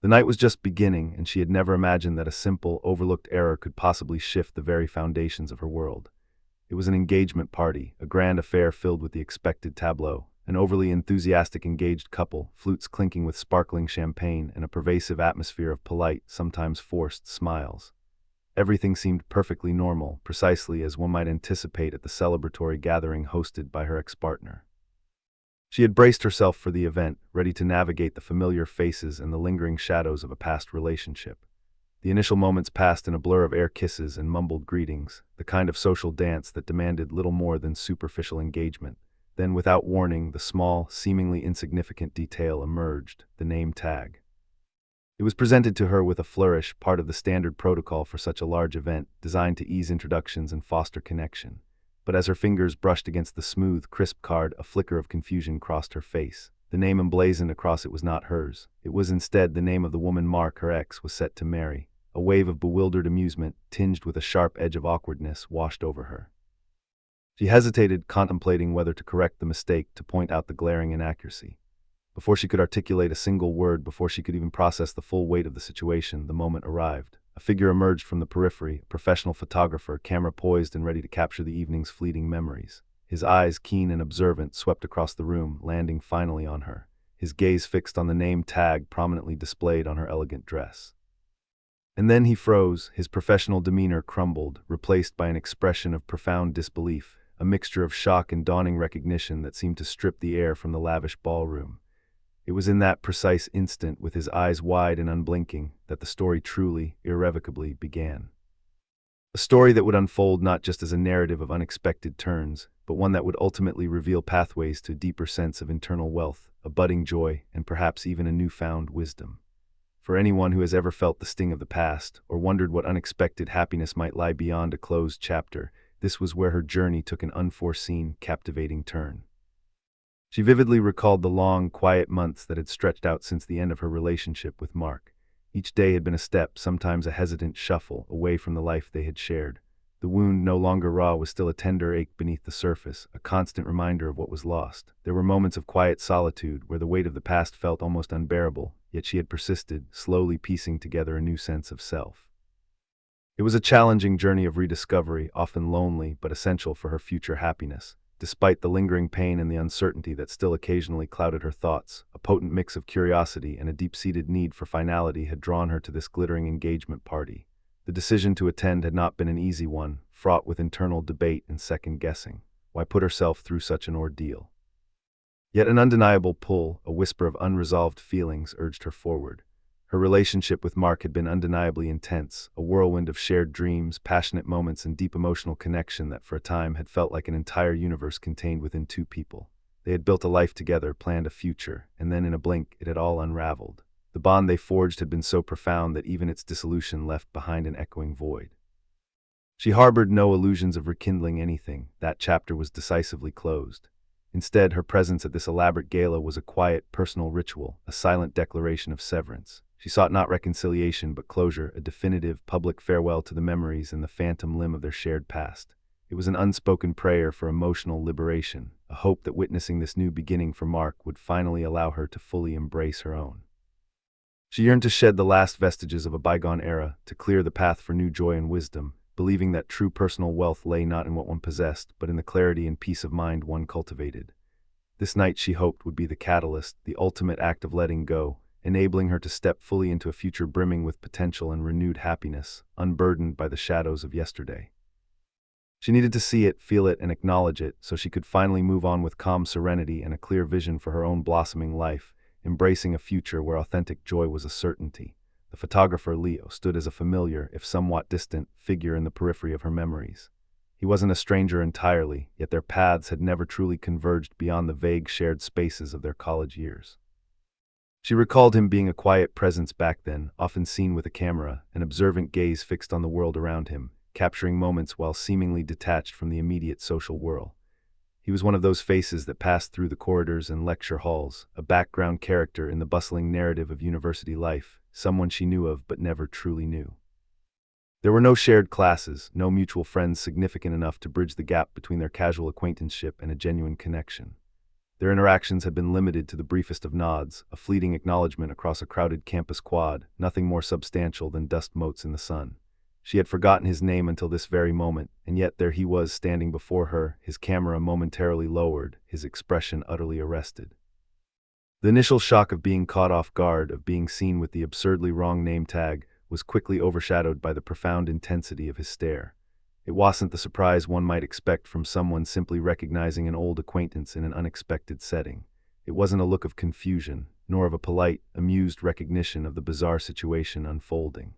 The night was just beginning, and she had never imagined that a simple, overlooked error could possibly shift the very foundations of her world. It was an engagement party, a grand affair filled with the expected tableau, an overly enthusiastic engaged couple, flutes clinking with sparkling champagne, and a pervasive atmosphere of polite, sometimes forced, smiles. Everything seemed perfectly normal, precisely as one might anticipate at the celebratory gathering hosted by her ex-partner. She had braced herself for the event, ready to navigate the familiar faces and the lingering shadows of a past relationship. The initial moments passed in a blur of air kisses and mumbled greetings, the kind of social dance that demanded little more than superficial engagement. Then, without warning, the small, seemingly insignificant detail emerged, the name tag. It was presented to her with a flourish, part of the standard protocol for such a large event, designed to ease introductions and foster connection. But as her fingers brushed against the smooth, crisp card, a flicker of confusion crossed her face. The name emblazoned across it was not hers. It was instead the name of the woman Mark, her ex, was set to marry. A wave of bewildered amusement, tinged with a sharp edge of awkwardness, washed over her. She hesitated, contemplating whether to correct the mistake, to point out the glaring inaccuracy. Before she could articulate a single word, before she could even process the full weight of the situation, the moment arrived. A figure emerged from the periphery, a professional photographer, camera poised and ready to capture the evening's fleeting memories. His eyes, keen and observant, swept across the room, landing finally on her, his gaze fixed on the name tag prominently displayed on her elegant dress. And then he froze, his professional demeanor crumbled, replaced by an expression of profound disbelief, a mixture of shock and dawning recognition that seemed to strip the air from the lavish ballroom. It was in that precise instant, with his eyes wide and unblinking, that the story truly, irrevocably began. A story that would unfold not just as a narrative of unexpected turns, but one that would ultimately reveal pathways to a deeper sense of internal wealth, a budding joy, and perhaps even a newfound wisdom. For anyone who has ever felt the sting of the past, or wondered what unexpected happiness might lie beyond a closed chapter, this was where her journey took an unforeseen, captivating turn. She vividly recalled the long, quiet months that had stretched out since the end of her relationship with Mark. Each day had been a step, sometimes a hesitant shuffle, away from the life they had shared. The wound, no longer raw, was still a tender ache beneath the surface, a constant reminder of what was lost. There were moments of quiet solitude, where the weight of the past felt almost unbearable, yet she had persisted, slowly piecing together a new sense of self. It was a challenging journey of rediscovery, often lonely, but essential for her future happiness. Despite the lingering pain and the uncertainty that still occasionally clouded her thoughts, a potent mix of curiosity and a deep-seated need for finality had drawn her to this glittering engagement party. The decision to attend had not been an easy one, fraught with internal debate and second-guessing. Why put herself through such an ordeal? Yet an undeniable pull, a whisper of unresolved feelings, urged her forward. Her relationship with Mark had been undeniably intense, a whirlwind of shared dreams, passionate moments, and deep emotional connection that for a time had felt like an entire universe contained within two people. They had built a life together, planned a future, and then in a blink it had all unraveled. The bond they forged had been so profound that even its dissolution left behind an echoing void. She harbored no illusions of rekindling anything. That chapter was decisively closed. Instead, her presence at this elaborate gala was a quiet, personal ritual, a silent declaration of severance. She sought not reconciliation but closure, a definitive, public farewell to the memories and the phantom limb of their shared past. It was an unspoken prayer for emotional liberation, a hope that witnessing this new beginning for Mark would finally allow her to fully embrace her own. She yearned to shed the last vestiges of a bygone era, to clear the path for new joy and wisdom, believing that true personal wealth lay not in what one possessed, but in the clarity and peace of mind one cultivated. This night, she hoped, would be the catalyst, the ultimate act of letting go, enabling her to step fully into a future brimming with potential and renewed happiness, unburdened by the shadows of yesterday. She needed to see it, feel it, and acknowledge it, so she could finally move on with calm serenity and a clear vision for her own blossoming life, embracing a future where authentic joy was a certainty. The photographer Leo stood as a familiar, if somewhat distant, figure in the periphery of her memories. He wasn't a stranger entirely, yet their paths had never truly converged beyond the vague shared spaces of their college years. She recalled him being a quiet presence back then, often seen with a camera, an observant gaze fixed on the world around him, capturing moments while seemingly detached from the immediate social whirl. He was one of those faces that passed through the corridors and lecture halls, a background character in the bustling narrative of university life, someone she knew of but never truly knew. There were no shared classes, no mutual friends significant enough to bridge the gap between their casual acquaintanceship and a genuine connection. Their interactions had been limited to the briefest of nods, a fleeting acknowledgement across a crowded campus quad, nothing more substantial than dust motes in the sun. She had forgotten his name until this very moment, and yet there he was standing before her, his camera momentarily lowered, his expression utterly arrested. The initial shock of being caught off guard, of being seen with the absurdly wrong name tag, was quickly overshadowed by the profound intensity of his stare. It wasn't the surprise one might expect from someone simply recognizing an old acquaintance in an unexpected setting. It wasn't a look of confusion, nor of a polite, amused recognition of the bizarre situation unfolding.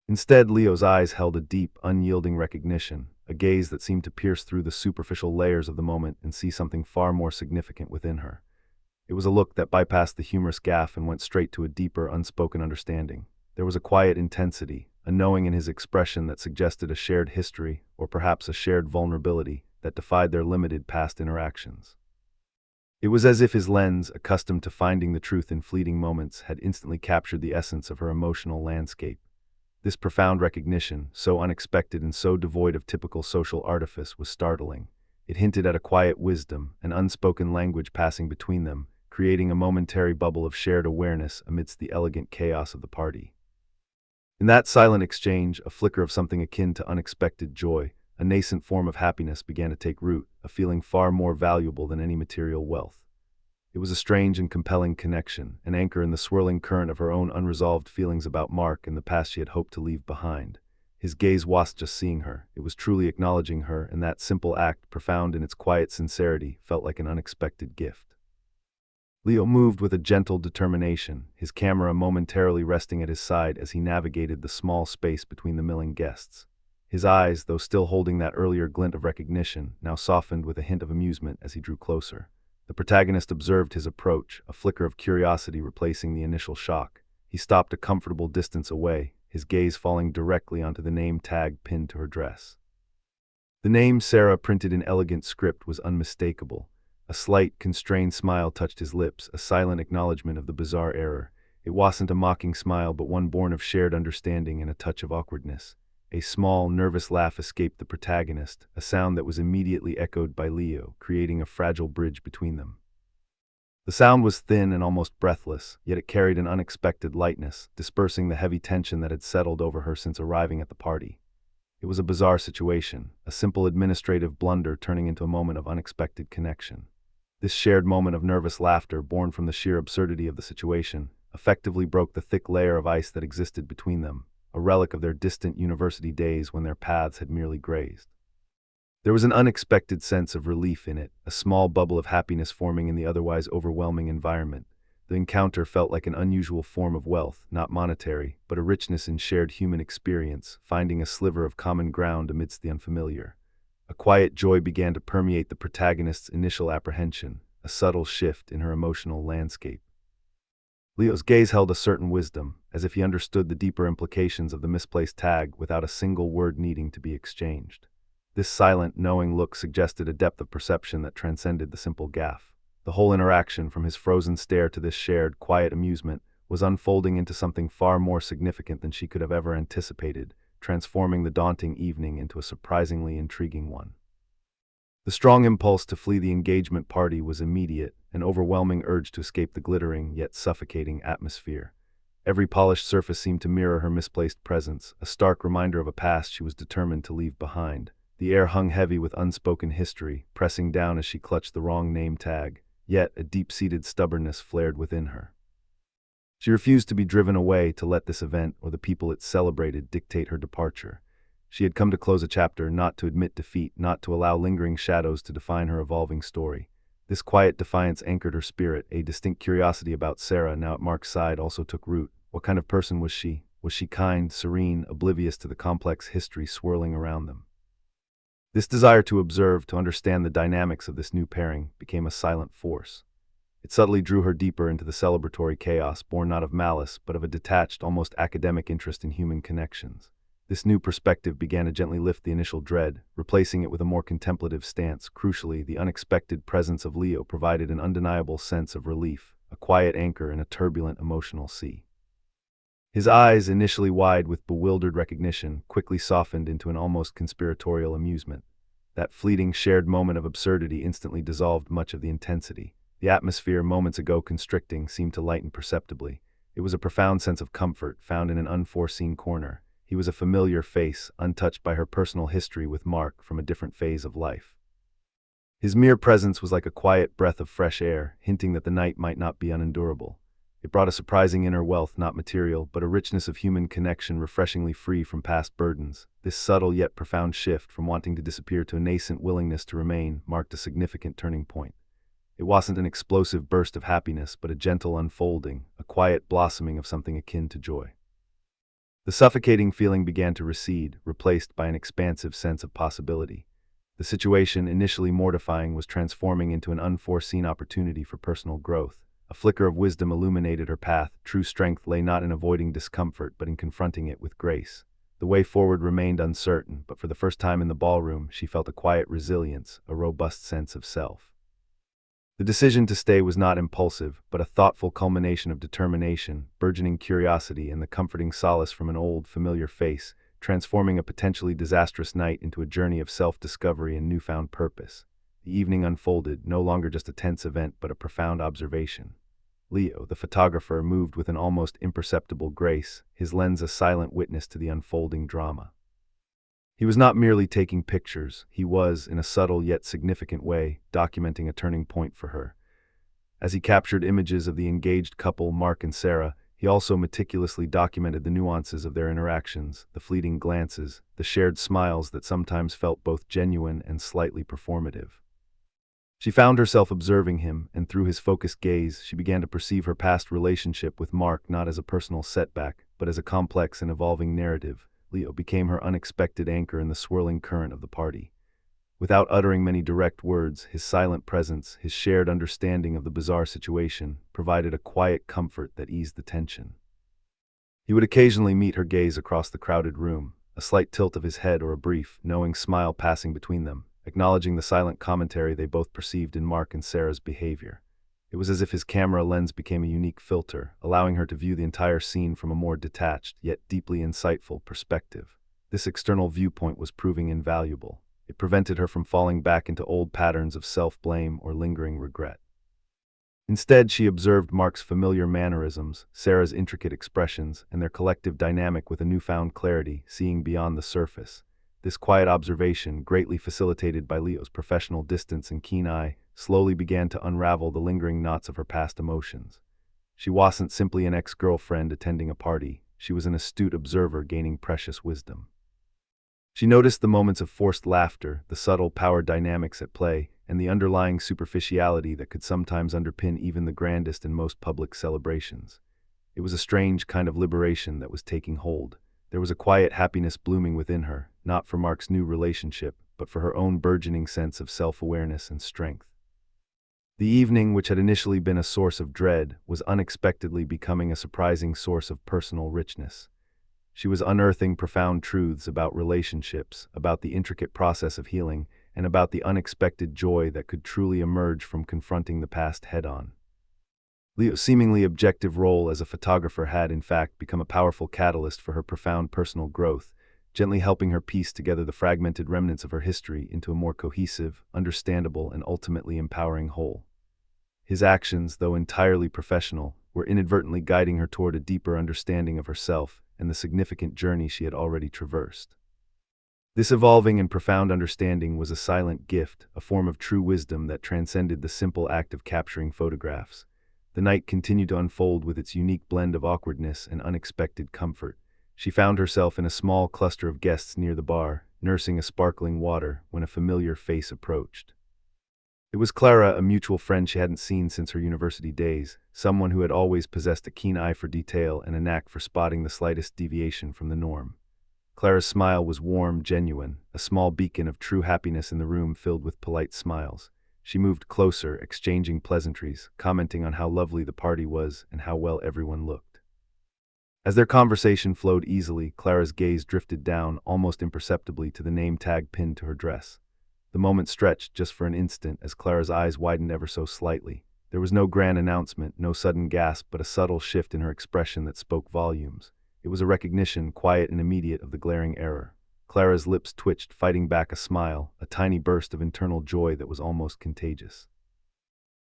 Instead, Leo's eyes held a deep, unyielding recognition, a gaze that seemed to pierce through the superficial layers of the moment and see something far more significant within her. It was a look that bypassed the humorous gaffe and went straight to a deeper, unspoken understanding. There was a quiet intensity, a knowing in his expression that suggested a shared history, or perhaps a shared vulnerability, that defied their limited past interactions. It was as if his lens, accustomed to finding the truth in fleeting moments, had instantly captured the essence of her emotional landscape. This profound recognition, so unexpected and so devoid of typical social artifice, was startling. It hinted at a quiet wisdom, an unspoken language passing between them, creating a momentary bubble of shared awareness amidst the elegant chaos of the party. In that silent exchange, a flicker of something akin to unexpected joy, a nascent form of happiness began to take root, a feeling far more valuable than any material wealth. It was a strange and compelling connection, an anchor in the swirling current of her own unresolved feelings about Mark and the past she had hoped to leave behind. His gaze wasn't just seeing her, it was truly acknowledging her, and that simple act, profound in its quiet sincerity, felt like an unexpected gift. Leo moved with a gentle determination, his camera momentarily resting at his side as he navigated the small space between the milling guests. His eyes, though still holding that earlier glint of recognition, now softened with a hint of amusement as he drew closer. The protagonist observed his approach, a flicker of curiosity replacing the initial shock. He stopped a comfortable distance away, his gaze falling directly onto the name tag pinned to her dress. The name Sarah, printed in elegant script, was unmistakable. A slight, constrained smile touched his lips, a silent acknowledgement of the bizarre error. It wasn't a mocking smile, but one born of shared understanding and a touch of awkwardness. A small, nervous laugh escaped the protagonist, a sound that was immediately echoed by Leo, creating a fragile bridge between them. The sound was thin and almost breathless, yet it carried an unexpected lightness, dispersing the heavy tension that had settled over her since arriving at the party. It was a bizarre situation, a simple administrative blunder turning into a moment of unexpected connection. This shared moment of nervous laughter, born from the sheer absurdity of the situation, effectively broke the thick layer of ice that existed between them, a relic of their distant university days when their paths had merely grazed. There was an unexpected sense of relief in it, a small bubble of happiness forming in the otherwise overwhelming environment. The encounter felt like an unusual form of wealth, not monetary, but a richness in shared human experience, finding a sliver of common ground amidst the unfamiliar. A quiet joy began to permeate the protagonist's initial apprehension, a subtle shift in her emotional landscape. Leo's gaze held a certain wisdom, as if he understood the deeper implications of the misplaced tag without a single word needing to be exchanged. This silent, knowing look suggested a depth of perception that transcended the simple gaffe. The whole interaction, from his frozen stare to this shared, quiet amusement, was unfolding into something far more significant than she could have ever anticipated, transforming the daunting evening into a surprisingly intriguing one. The strong impulse to flee the engagement party was immediate, an overwhelming urge to escape the glittering yet suffocating atmosphere. Every polished surface seemed to mirror her misplaced presence, a stark reminder of a past she was determined to leave behind. The air hung heavy with unspoken history, pressing down as she clutched the wrong name tag, yet a deep-seated stubbornness flared within her. She refused to be driven away, to let this event, or the people it celebrated, dictate her departure. She had come to close a chapter, not to admit defeat, not to allow lingering shadows to define her evolving story. This quiet defiance anchored her spirit. A distinct curiosity about Sarah, now at Mark's side, also took root. What kind of person was she? Was she kind, serene, oblivious to the complex history swirling around them? This desire to observe, to understand the dynamics of this new pairing, became a silent force. It subtly drew her deeper into the celebratory chaos, born not of malice, but of a detached, almost academic interest in human connections. This new perspective began to gently lift the initial dread, replacing it with a more contemplative stance. Crucially, the unexpected presence of Leo provided an undeniable sense of relief, a quiet anchor in a turbulent emotional sea. His eyes, initially wide with bewildered recognition, quickly softened into an almost conspiratorial amusement. That fleeting shared moment of absurdity instantly dissolved much of the intensity. The atmosphere, moments ago constricting, seemed to lighten perceptibly. It was a profound sense of comfort, found in an unforeseen corner. He was a familiar face, untouched by her personal history with Mark from a different phase of life. His mere presence was like a quiet breath of fresh air, hinting that the night might not be unendurable. It brought a surprising inner wealth, not material, but a richness of human connection refreshingly free from past burdens. This subtle yet profound shift from wanting to disappear to a nascent willingness to remain marked a significant turning point. It wasn't an explosive burst of happiness, but a gentle unfolding, a quiet blossoming of something akin to joy. The suffocating feeling began to recede, replaced by an expansive sense of possibility. The situation, initially mortifying, was transforming into an unforeseen opportunity for personal growth. A flicker of wisdom illuminated her path. True strength lay not in avoiding discomfort, but in confronting it with grace. The way forward remained uncertain, but for the first time in the ballroom, she felt a quiet resilience, a robust sense of self. The decision to stay was not impulsive, but a thoughtful culmination of determination, burgeoning curiosity, and the comforting solace from an old, familiar face, transforming a potentially disastrous night into a journey of self-discovery and newfound purpose. The evening unfolded, no longer just a tense event, but a profound observation. Leo, the photographer, moved with an almost imperceptible grace, his lens a silent witness to the unfolding drama. He was not merely taking pictures, he was, in a subtle yet significant way, documenting a turning point for her. As he captured images of the engaged couple, Mark and Sarah, he also meticulously documented the nuances of their interactions, the fleeting glances, the shared smiles that sometimes felt both genuine and slightly performative. She found herself observing him, and through his focused gaze, she began to perceive her past relationship with Mark not as a personal setback, but as a complex and evolving narrative. Leo became her unexpected anchor in the swirling current of the party. Without uttering many direct words, his silent presence, his shared understanding of the bizarre situation, provided a quiet comfort that eased the tension. He would occasionally meet her gaze across the crowded room, a slight tilt of his head or a brief, knowing smile passing between them, acknowledging the silent commentary they both perceived in Mark and Sarah's behavior. It was as if his camera lens became a unique filter, allowing her to view the entire scene from a more detached, yet deeply insightful perspective. This external viewpoint was proving invaluable. It prevented her from falling back into old patterns of self-blame or lingering regret. Instead, she observed Mark's familiar mannerisms, Sarah's intricate expressions, and their collective dynamic with a newfound clarity, seeing beyond the surface. This quiet observation, greatly facilitated by Leo's professional distance and keen eye, slowly began to unravel the lingering knots of her past emotions. She wasn't simply an ex-girlfriend attending a party, she was an astute observer gaining precious wisdom. She noticed the moments of forced laughter, the subtle power dynamics at play, and the underlying superficiality that could sometimes underpin even the grandest and most public celebrations. It was a strange kind of liberation that was taking hold. There was a quiet happiness blooming within her, not for Mark's new relationship, but for her own burgeoning sense of self-awareness and strength. The evening, which had initially been a source of dread, was unexpectedly becoming a surprising source of personal richness. She was unearthing profound truths about relationships, about the intricate process of healing, and about the unexpected joy that could truly emerge from confronting the past head-on. Leo's seemingly objective role as a photographer had, in fact, become a powerful catalyst for her profound personal growth, gently helping her piece together the fragmented remnants of her history into a more cohesive, understandable, and ultimately empowering whole. His actions, though entirely professional, were inadvertently guiding her toward a deeper understanding of herself and the significant journey she had already traversed. This evolving and profound understanding was a silent gift, a form of true wisdom that transcended the simple act of capturing photographs. The night continued to unfold with its unique blend of awkwardness and unexpected comfort. She found herself in a small cluster of guests near the bar, nursing a sparkling water, when a familiar face approached. It was Clara, a mutual friend she hadn't seen since her university days, someone who had always possessed a keen eye for detail and a knack for spotting the slightest deviation from the norm. Clara's smile was warm, genuine, a small beacon of true happiness in the room filled with polite smiles. She moved closer, exchanging pleasantries, commenting on how lovely the party was and how well everyone looked. As their conversation flowed easily, Clara's gaze drifted down, almost imperceptibly, to the name tag pinned to her dress. The moment stretched just for an instant as Clara's eyes widened ever so slightly. There was no grand announcement, no sudden gasp, but a subtle shift in her expression that spoke volumes. It was a recognition, quiet and immediate, of the glaring error. Clara's lips twitched, fighting back a smile, a tiny burst of internal joy that was almost contagious.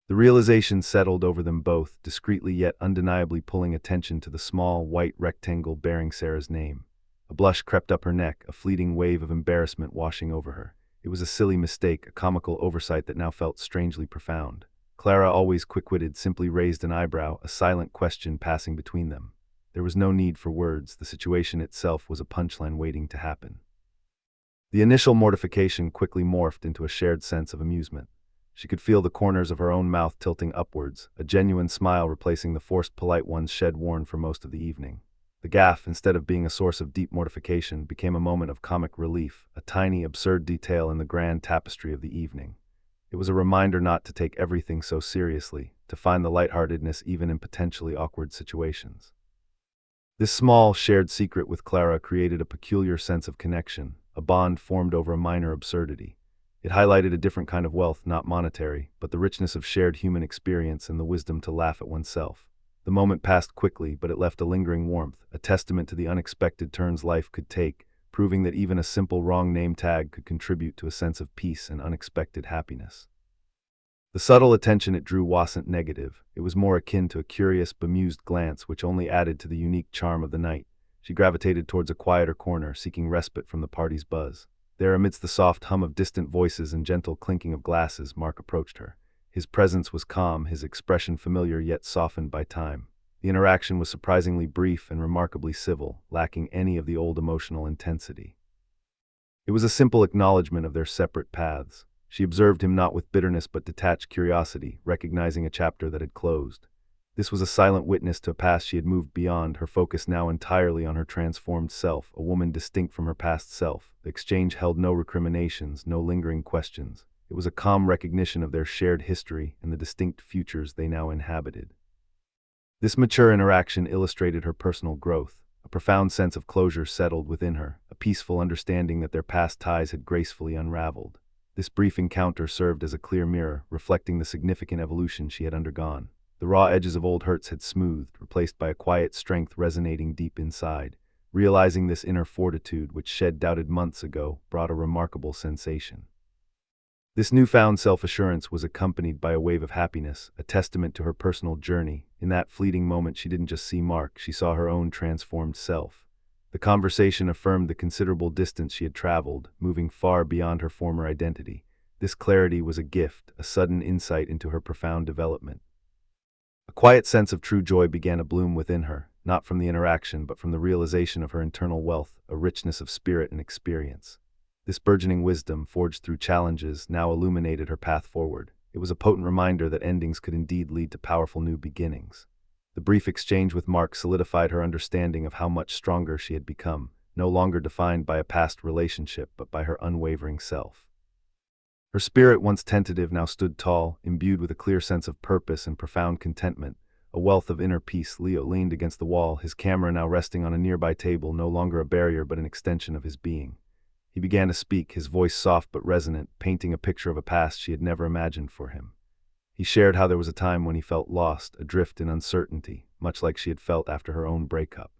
The realization settled over them both, discreetly yet undeniably pulling attention to the small, white rectangle bearing Sarah's name. A blush crept up her neck, a fleeting wave of embarrassment washing over her. It was a silly mistake, a comical oversight that now felt strangely profound. Clara, always quick-witted, simply raised an eyebrow, a silent question passing between them. There was no need for words, the situation itself was a punchline waiting to happen. The initial mortification quickly morphed into a shared sense of amusement. She could feel the corners of her own mouth tilting upwards, a genuine smile replacing the forced polite ones she'd worn for most of the evening. The gaffe, instead of being a source of deep mortification, became a moment of comic relief, a tiny, absurd detail in the grand tapestry of the evening. It was a reminder not to take everything so seriously, to find the lightheartedness even in potentially awkward situations. This small, shared secret with Clara created a peculiar sense of connection, a bond formed over a minor absurdity. It highlighted a different kind of wealth, not monetary, but the richness of shared human experience and the wisdom to laugh at oneself. The moment passed quickly, but it left a lingering warmth, a testament to the unexpected turns life could take, proving that even a simple wrong name tag could contribute to a sense of peace and unexpected happiness. The subtle attention it drew wasn't negative. It was more akin to a curious, bemused glance which only added to the unique charm of the night. She gravitated towards a quieter corner, seeking respite from the party's buzz. There, amidst the soft hum of distant voices and gentle clinking of glasses, Mark approached her. His presence was calm, his expression familiar yet softened by time. The interaction was surprisingly brief and remarkably civil, lacking any of the old emotional intensity. It was a simple acknowledgement of their separate paths. She observed him not with bitterness but detached curiosity, recognizing a chapter that had closed. This was a silent witness to a past she had moved beyond, her focus now entirely on her transformed self, a woman distinct from her past self. The exchange held no recriminations, no lingering questions. It was a calm recognition of their shared history and the distinct futures they now inhabited. This mature interaction illustrated her personal growth. A profound sense of closure settled within her, a peaceful understanding that their past ties had gracefully unraveled. This brief encounter served as a clear mirror, reflecting the significant evolution she had undergone. The raw edges of old hurts had smoothed, replaced by a quiet strength resonating deep inside. Realizing this inner fortitude, which shed doubted months ago, brought a remarkable sensation. This newfound self-assurance was accompanied by a wave of happiness, a testament to her personal journey. In that fleeting moment, she didn't just see Mark, she saw her own transformed self. The conversation affirmed the considerable distance she had traveled, moving far beyond her former identity. This clarity was a gift, a sudden insight into her profound development. A quiet sense of true joy began to bloom within her, not from the interaction but from the realization of her internal wealth, a richness of spirit and experience. This burgeoning wisdom, forged through challenges, now illuminated her path forward. It was a potent reminder that endings could indeed lead to powerful new beginnings. The brief exchange with Mark solidified her understanding of how much stronger she had become, no longer defined by a past relationship but by her unwavering self. Her spirit, once tentative, now stood tall, imbued with a clear sense of purpose and profound contentment, a wealth of inner peace. Leo leaned against the wall, his camera now resting on a nearby table, no longer a barrier but an extension of his being. He began to speak, his voice soft but resonant, painting a picture of a past she had never imagined for him. He shared how there was a time when he felt lost, adrift in uncertainty, much like she had felt after her own breakup.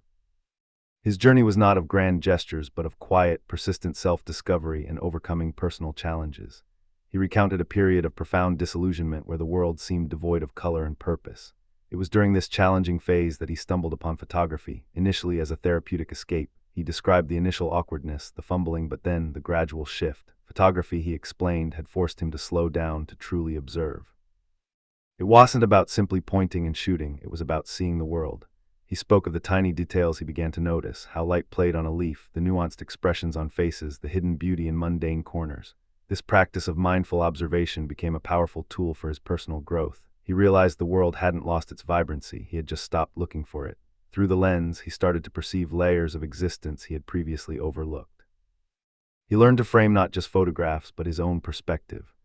His journey was not of grand gestures but of quiet, persistent self-discovery and overcoming personal challenges. He recounted a period of profound disillusionment where the world seemed devoid of color and purpose. It was during this challenging phase that he stumbled upon photography, initially as a therapeutic escape. He described the initial awkwardness, the fumbling, but then the gradual shift. Photography, he explained, had forced him to slow down, to truly observe. It wasn't about simply pointing and shooting, it was about seeing the world. He spoke of the tiny details he began to notice, how light played on a leaf, the nuanced expressions on faces, the hidden beauty in mundane corners. This practice of mindful observation became a powerful tool for his personal growth. He realized the world hadn't lost its vibrancy, he had just stopped looking for it. Through the lens, he started to perceive layers of existence he had previously overlooked. He learned to frame not just photographs, but his own perspective.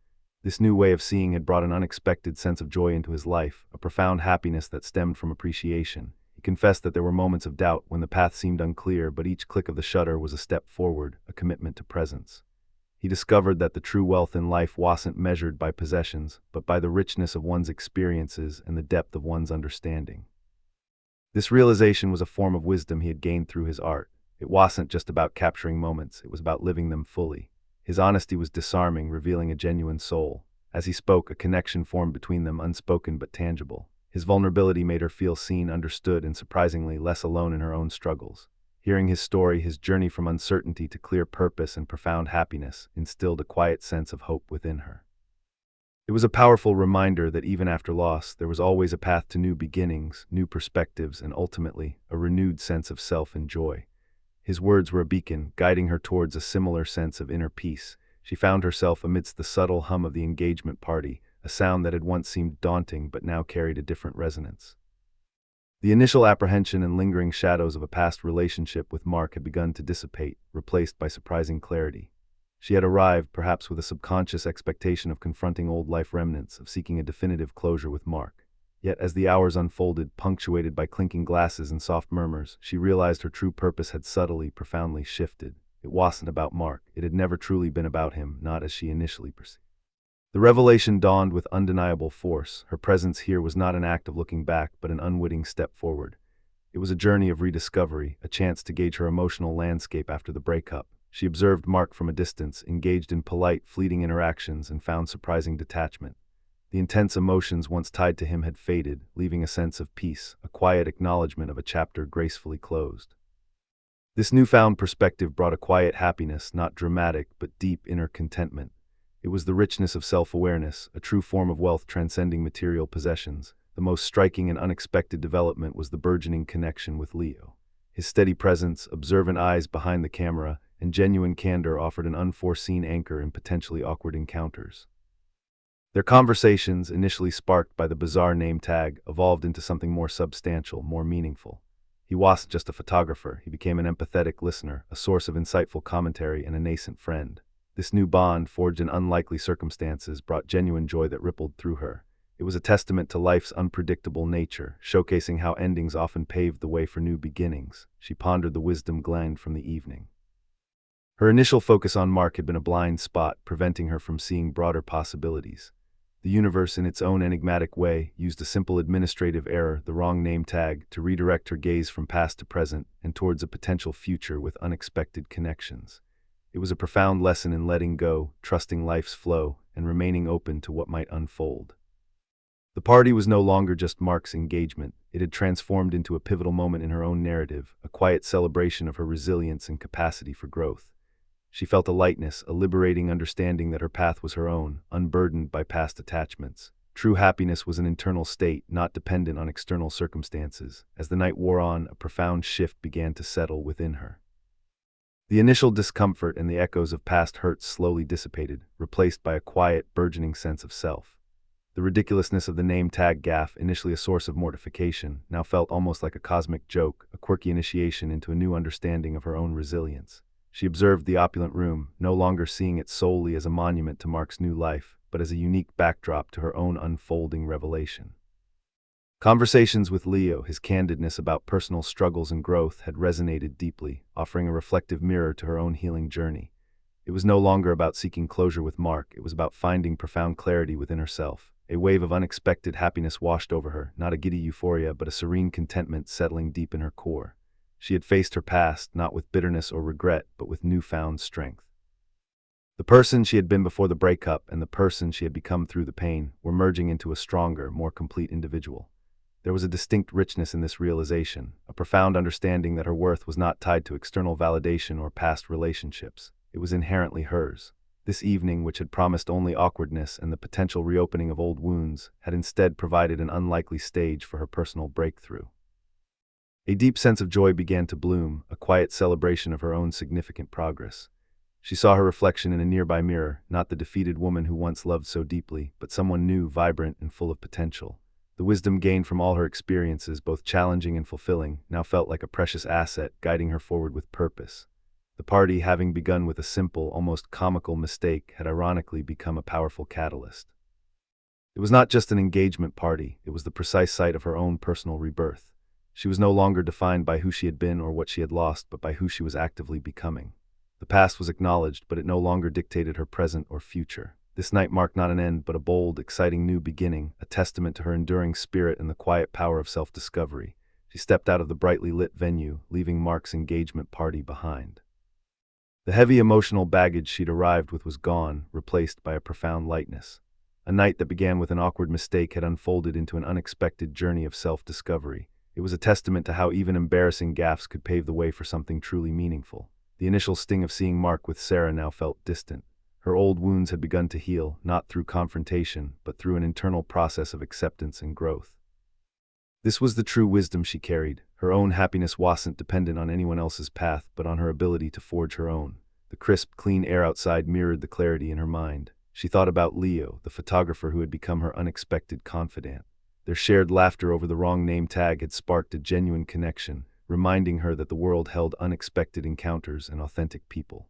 This new way of seeing had brought an unexpected sense of joy into his life, a profound happiness that stemmed from appreciation. He confessed that there were moments of doubt when the path seemed unclear, but each click of the shutter was a step forward, a commitment to presence. He discovered that the true wealth in life wasn't measured by possessions, but by the richness of one's experiences and the depth of one's understanding. This realization was a form of wisdom he had gained through his art. It wasn't just about capturing moments, it was about living them fully. His honesty was disarming, revealing a genuine soul. As he spoke, a connection formed between them, unspoken but tangible. His vulnerability made her feel seen, understood, and surprisingly less alone in her own struggles. Hearing his story, his journey from uncertainty to clear purpose and profound happiness, instilled a quiet sense of hope within her. It was a powerful reminder that even after loss, there was always a path to new beginnings, new perspectives, and ultimately, a renewed sense of self and joy. His words were a beacon, guiding her towards a similar sense of inner peace. She found herself amidst the subtle hum of the engagement party, a sound that had once seemed daunting but now carried a different resonance. The initial apprehension and lingering shadows of a past relationship with Mark had begun to dissipate, replaced by surprising clarity. She had arrived, perhaps with a subconscious expectation of confronting old life remnants, of seeking a definitive closure with Mark. Yet as the hours unfolded, punctuated by clinking glasses and soft murmurs, she realized her true purpose had subtly, profoundly shifted. It wasn't about Mark. It had never truly been about him, not as she initially perceived. The revelation dawned with undeniable force. Her presence here was not an act of looking back, but an unwitting step forward. It was a journey of rediscovery, a chance to gauge her emotional landscape after the breakup. She observed Mark from a distance, engaged in polite, fleeting interactions, and found surprising detachment. The intense emotions once tied to him had faded, leaving a sense of peace, a quiet acknowledgement of a chapter gracefully closed. This newfound perspective brought a quiet happiness, not dramatic, but deep inner contentment. It was the richness of self-awareness, a true form of wealth transcending material possessions. The most striking and unexpected development was the burgeoning connection with Leo. His steady presence, observant eyes behind the camera, and genuine candor offered an unforeseen anchor in potentially awkward encounters. Their conversations, initially sparked by the bizarre name tag, evolved into something more substantial, more meaningful. He wasn't just a photographer, he became an empathetic listener, a source of insightful commentary, and a nascent friend. This new bond, forged in unlikely circumstances, brought genuine joy that rippled through her. It was a testament to life's unpredictable nature, showcasing how endings often paved the way for new beginnings. She pondered the wisdom gleaned from the evening. Her initial focus on Mark had been a blind spot, preventing her from seeing broader possibilities. The universe, in its own enigmatic way, used a simple administrative error, the wrong name tag, to redirect her gaze from past to present and towards a potential future with unexpected connections. It was a profound lesson in letting go, trusting life's flow, and remaining open to what might unfold. The party was no longer just Mark's engagement. It had transformed into a pivotal moment in her own narrative, a quiet celebration of her resilience and capacity for growth. She felt a lightness, a liberating understanding that her path was her own, unburdened by past attachments. True happiness was an internal state, not dependent on external circumstances. As the night wore on, a profound shift began to settle within her. The initial discomfort and the echoes of past hurts slowly dissipated, replaced by a quiet, burgeoning sense of self. The ridiculousness of the name tag gaffe, initially a source of mortification, now felt almost like a cosmic joke, a quirky initiation into a new understanding of her own resilience. She observed the opulent room, no longer seeing it solely as a monument to Mark's new life, but as a unique backdrop to her own unfolding revelation. Conversations with Leo, his candidness about personal struggles and growth, had resonated deeply, offering a reflective mirror to her own healing journey. It was no longer about seeking closure with Mark, it was about finding profound clarity within herself. A wave of unexpected happiness washed over her, not a giddy euphoria, but a serene contentment settling deep in her core. She had faced her past, not with bitterness or regret, but with newfound strength. The person she had been before the breakup and the person she had become through the pain were merging into a stronger, more complete individual. There was a distinct richness in this realization, a profound understanding that her worth was not tied to external validation or past relationships. It was inherently hers. This evening, which had promised only awkwardness and the potential reopening of old wounds, had instead provided an unlikely stage for her personal breakthrough. A deep sense of joy began to bloom, a quiet celebration of her own significant progress. She saw her reflection in a nearby mirror, not the defeated woman who once loved so deeply, but someone new, vibrant, and full of potential. The wisdom gained from all her experiences, both challenging and fulfilling, now felt like a precious asset, guiding her forward with purpose. The party, having begun with a simple, almost comical mistake, had ironically become a powerful catalyst. It was not just an engagement party, it was the precise site of her own personal rebirth. She was no longer defined by who she had been or what she had lost, but by who she was actively becoming. The past was acknowledged, but it no longer dictated her present or future. This night marked not an end, but a bold, exciting new beginning, a testament to her enduring spirit and the quiet power of self-discovery. She stepped out of the brightly lit venue, leaving Mark's engagement party behind. The heavy emotional baggage she'd arrived with was gone, replaced by a profound lightness. A night that began with an awkward mistake had unfolded into an unexpected journey of self-discovery. It was a testament to how even embarrassing gaffes could pave the way for something truly meaningful. The initial sting of seeing Mark with Sarah now felt distant. Her old wounds had begun to heal, not through confrontation, but through an internal process of acceptance and growth. This was the true wisdom she carried. Her own happiness wasn't dependent on anyone else's path, but on her ability to forge her own. The crisp, clean air outside mirrored the clarity in her mind. She thought about Leo, the photographer who had become her unexpected confidant. Their shared laughter over the wrong name tag had sparked a genuine connection, reminding her that the world held unexpected encounters and authentic people.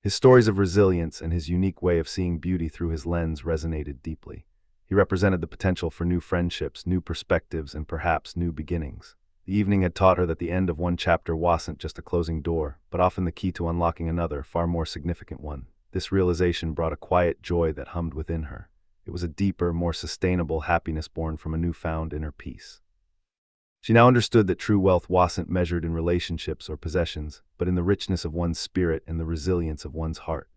His stories of resilience and his unique way of seeing beauty through his lens resonated deeply. He represented the potential for new friendships, new perspectives, and perhaps new beginnings. The evening had taught her that the end of one chapter wasn't just a closing door, but often the key to unlocking another, far more significant one. This realization brought a quiet joy that hummed within her. It was a deeper, more sustainable happiness born from a newfound inner peace. She now understood that true wealth wasn't measured in relationships or possessions, but in the richness of one's spirit and the resilience of one's heart.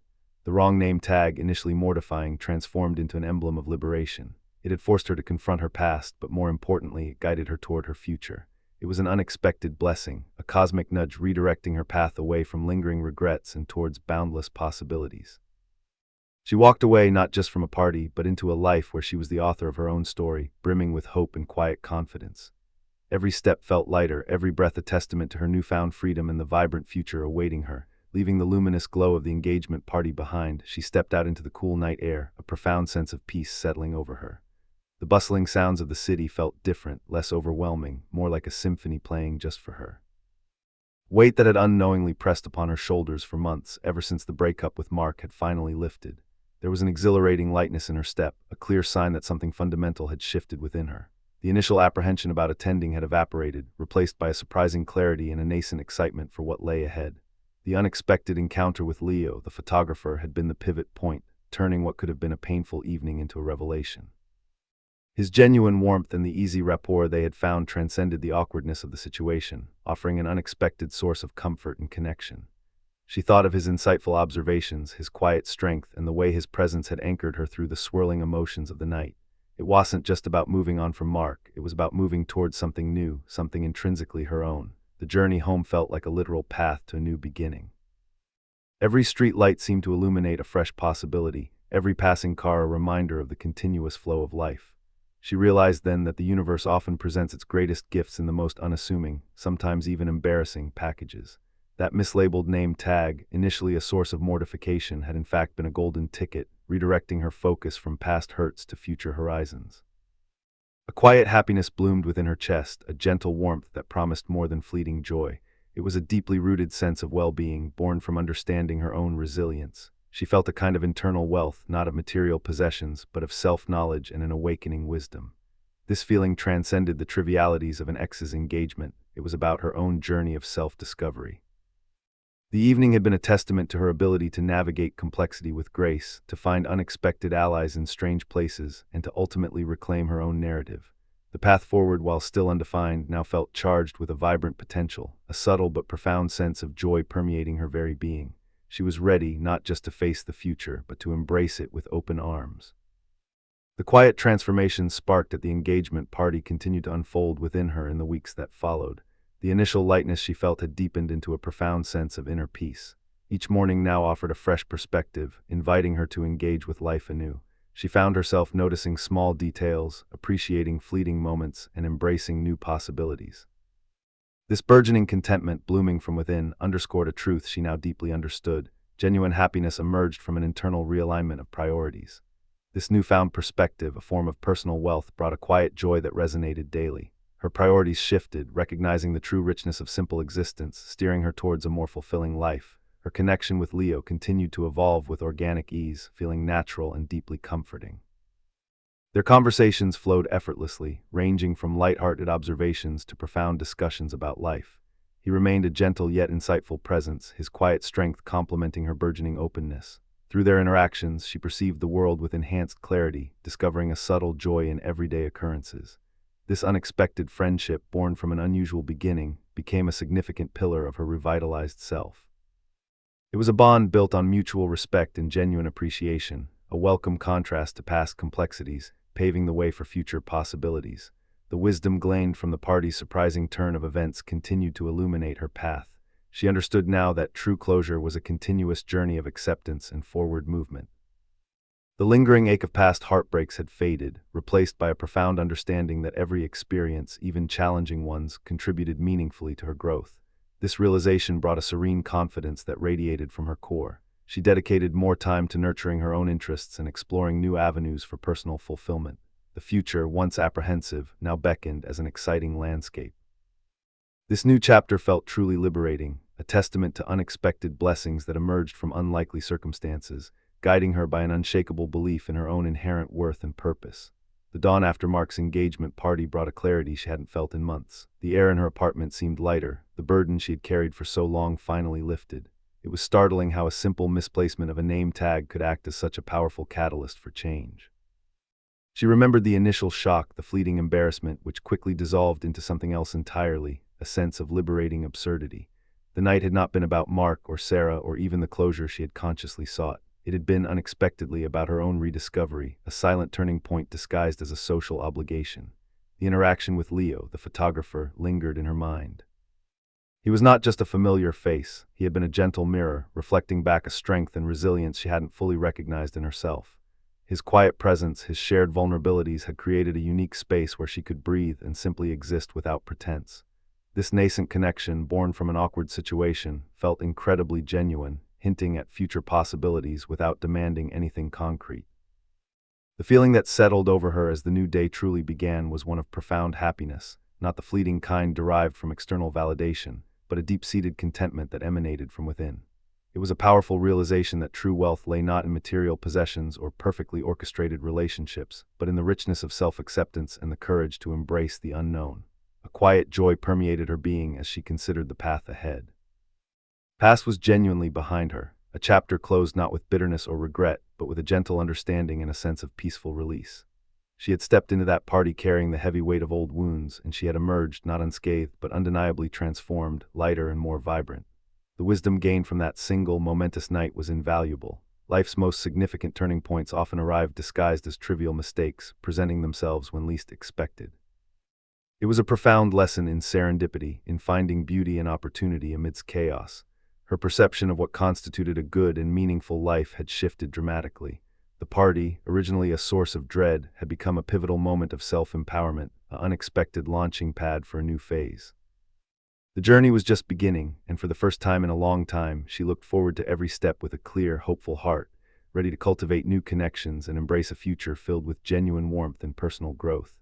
The wrong name tag, initially mortifying, transformed into an emblem of liberation. It had forced her to confront her past, but more importantly, it guided her toward her future. It was an unexpected blessing, a cosmic nudge redirecting her path away from lingering regrets and towards boundless possibilities. She walked away not just from a party, but into a life where she was the author of her own story, brimming with hope and quiet confidence. Every step felt lighter, every breath a testament to her newfound freedom and the vibrant future awaiting her. Leaving the luminous glow of the engagement party behind, she stepped out into the cool night air, a profound sense of peace settling over her. The bustling sounds of the city felt different, less overwhelming, more like a symphony playing just for her. Weight that had unknowingly pressed upon her shoulders for months, ever since the breakup with Mark, had finally lifted. There was an exhilarating lightness in her step, a clear sign that something fundamental had shifted within her. The initial apprehension about attending had evaporated, replaced by a surprising clarity and a nascent excitement for what lay ahead. The unexpected encounter with Leo, the photographer, had been the pivot point, turning what could have been a painful evening into a revelation. His genuine warmth and the easy rapport they had found transcended the awkwardness of the situation, offering an unexpected source of comfort and connection. She thought of his insightful observations, his quiet strength, and the way his presence had anchored her through the swirling emotions of the night. It wasn't just about moving on from Mark, it was about moving towards something new, something intrinsically her own. The journey home felt like a literal path to a new beginning. Every street light seemed to illuminate a fresh possibility, every passing car a reminder of the continuous flow of life. She realized then that the universe often presents its greatest gifts in the most unassuming, sometimes even embarrassing, packages. That mislabeled name tag, initially a source of mortification, had in fact been a golden ticket, redirecting her focus from past hurts to future horizons. A quiet happiness bloomed within her chest, a gentle warmth that promised more than fleeting joy. It was a deeply rooted sense of well-being, born from understanding her own resilience. She felt a kind of internal wealth, not of material possessions, but of self-knowledge and an awakening wisdom. This feeling transcended the trivialities of an ex's engagement. It was about her own journey of self-discovery. The evening had been a testament to her ability to navigate complexity with grace, to find unexpected allies in strange places, and to ultimately reclaim her own narrative. The path forward, while still undefined, now felt charged with a vibrant potential, a subtle but profound sense of joy permeating her very being. She was ready not just to face the future, but to embrace it with open arms. The quiet transformation sparked at the engagement party continued to unfold within her in the weeks that followed. The initial lightness she felt had deepened into a profound sense of inner peace. Each morning now offered a fresh perspective, inviting her to engage with life anew. She found herself noticing small details, appreciating fleeting moments, and embracing new possibilities. This burgeoning contentment blooming from within underscored a truth she now deeply understood. Genuine happiness emerged from an internal realignment of priorities. This newfound perspective, a form of personal wealth, brought a quiet joy that resonated daily. Her priorities shifted, recognizing the true richness of simple existence, steering her towards a more fulfilling life. Her connection with Leo continued to evolve with organic ease, feeling natural and deeply comforting. Their conversations flowed effortlessly, ranging from light-hearted observations to profound discussions about life. He remained a gentle yet insightful presence, his quiet strength complementing her burgeoning openness. Through their interactions, she perceived the world with enhanced clarity, discovering a subtle joy in everyday occurrences. This unexpected friendship, born from an unusual beginning, became a significant pillar of her revitalized self. It was a bond built on mutual respect and genuine appreciation, a welcome contrast to past complexities, paving the way for future possibilities. The wisdom gleaned from the party's surprising turn of events continued to illuminate her path. She understood now that true closure was a continuous journey of acceptance and forward movement. The lingering ache of past heartbreaks had faded, replaced by a profound understanding that every experience, even challenging ones, contributed meaningfully to her growth. This realization brought a serene confidence that radiated from her core. She dedicated more time to nurturing her own interests and exploring new avenues for personal fulfillment. The future, once apprehensive, now beckoned as an exciting landscape. This new chapter felt truly liberating, a testament to unexpected blessings that emerged from unlikely circumstances, guiding her by an unshakable belief in her own inherent worth and purpose. The dawn after Mark's engagement party brought a clarity she hadn't felt in months. The air in her apartment seemed lighter, the burden she had carried for so long finally lifted. It was startling how a simple misplacement of a name tag could act as such a powerful catalyst for change. She remembered the initial shock, the fleeting embarrassment, which quickly dissolved into something else entirely, a sense of liberating absurdity. The night had not been about Mark or Sarah or even the closure she had consciously sought. It had been unexpectedly about her own rediscovery, a silent turning point disguised as a social obligation. The interaction with Leo, the photographer, lingered in her mind. He was not just a familiar face, he had been a gentle mirror, reflecting back a strength and resilience she hadn't fully recognized in herself. His quiet presence, his shared vulnerabilities had created a unique space where she could breathe and simply exist without pretense. This nascent connection, born from an awkward situation, felt incredibly genuine, hinting at future possibilities without demanding anything concrete. The feeling that settled over her as the new day truly began was one of profound happiness, not the fleeting kind derived from external validation, but a deep-seated contentment that emanated from within. It was a powerful realization that true wealth lay not in material possessions or perfectly orchestrated relationships, but in the richness of self-acceptance and the courage to embrace the unknown. A quiet joy permeated her being as she considered the path ahead. Past was genuinely behind her, a chapter closed not with bitterness or regret, but with a gentle understanding and a sense of peaceful release. She had stepped into that party carrying the heavy weight of old wounds, and she had emerged, not unscathed, but undeniably transformed, lighter and more vibrant. The wisdom gained from that single, momentous night was invaluable. Life's most significant turning points often arrive disguised as trivial mistakes, presenting themselves when least expected. It was a profound lesson in serendipity, in finding beauty and opportunity amidst chaos. Her perception of what constituted a good and meaningful life had shifted dramatically. The party, originally a source of dread, had become a pivotal moment of self-empowerment, an unexpected launching pad for a new phase. The journey was just beginning, and for the first time in a long time, she looked forward to every step with a clear, hopeful heart, ready to cultivate new connections and embrace a future filled with genuine warmth and personal growth.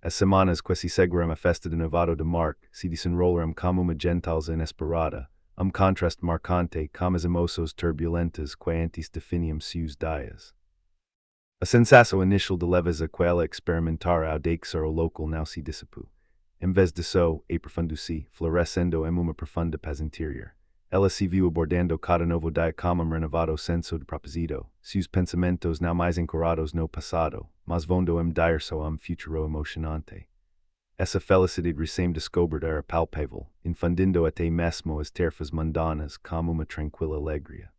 As semanas que se seguirem a festa de Novato de Mark, se desenrolarem como uma gentles inesperada, contraste marcante como as emoções turbulentas que antes definiam seus dias. A sensação inicial de leveza que ela experimentar ao deixar o local não se dissipou. Em vez disso, aprofundiu-se, florescendo em uma profunda paz interior. Ela se viu abordando cada novo dia como renovado senso de propósito, seus pensamentos não mais ancorados no passado, mas voando em direção a futuro emocionante. Essa felicidade recém-descoberta era palpável, infundindo até mesmo as tarefas mundanas como uma tranquila alegria.